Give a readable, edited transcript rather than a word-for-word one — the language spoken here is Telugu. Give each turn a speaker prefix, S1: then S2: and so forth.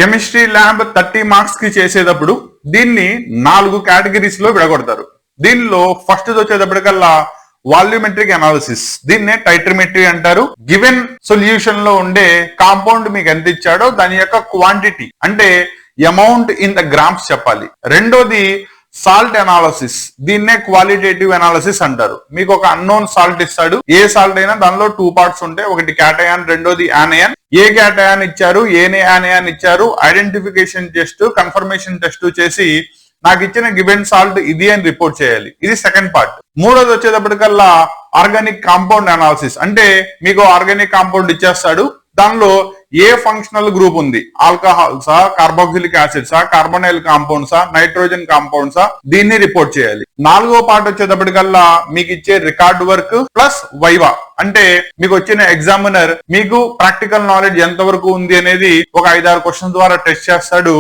S1: కెమిస్ట్రీ ల్యాబ్ 30 మార్క్స్ కి చేసేటప్పుడు దీన్ని 4 కేటగిరీస్ లో విడగొడతారు. దీనిలో ఫస్ట్ వచ్చేటప్పటికల్లా వాల్యూమెట్రిక్ అనాలిసిస్, దీన్నే టైట్రిమెట్రీ అంటారు. గివెన్ సొల్యూషన్ లో ఉండే కాంపౌండ్ మీకు ఎంత ఇచ్చాడో దాని యొక్క క్వాంటిటీ అంటే అమౌంట్ ఇన్ ద గ్రామ్స్ చెప్పాలి. రెండోది సాల్ట్ అనాలిసిస్, దీన్నే క్వాలిటేటివ్ అనాలిసిస్ అంటారు. మీకు ఒక అన్నోన్ సాల్ట్ ఇస్తాడు, ఏ సాల్ట్ అయినా దానిలో 2 పార్ట్స్ ఉంటాయి, ఒకటి క్యాటయాన్ రెండోది యానయాన్. ఏ క్యాటయాన్ ఇచ్చారు ఏ యానయాన్ ఇచ్చారు ఐడెంటిఫికేషన్ టెస్ట్ కన్ఫర్మేషన్ టెస్ట్ చేసి నాకు ఇచ్చిన గివెన్ సాల్ట్ ఇది అని రిపోర్ట్ చేయాలి. ఇది సెకండ్ పార్ట్. మూడోది వచ్చేటప్పటికల్లా ఆర్గానిక్ కాంపౌండ్ అనాలిసిస్, అంటే మీకు ఆర్గానిక్ కాంపౌండ్ ఇచ్చేస్తాడు, దానిలో ఏ ఫంక్షనల్ గ్రూప్ ఉంది, ఆల్కహాల్సా కార్బాక్సిలిక్ యాసిడ్సా కార్బోనైల్ కాంపౌండ్సా నైట్రోజన్ కాంపౌండ్సా, దీన్ని రిపోర్ట్ చేయాలి. నాలుగో పార్ట్ వచ్చేటప్పటికల్లా మీకు ఇచ్చే రికార్డ్ వర్క్ ప్లస్ వైవా, అంటే మీకు వచ్చిన ఎగ్జామినర్ మీకు ప్రాక్టికల్ నాలెడ్జ్ ఎంత వరకు ఉంది అనేది ఒక 5-6 క్వశ్చన్స్ ద్వారా టెస్ట్ చేస్తాడు.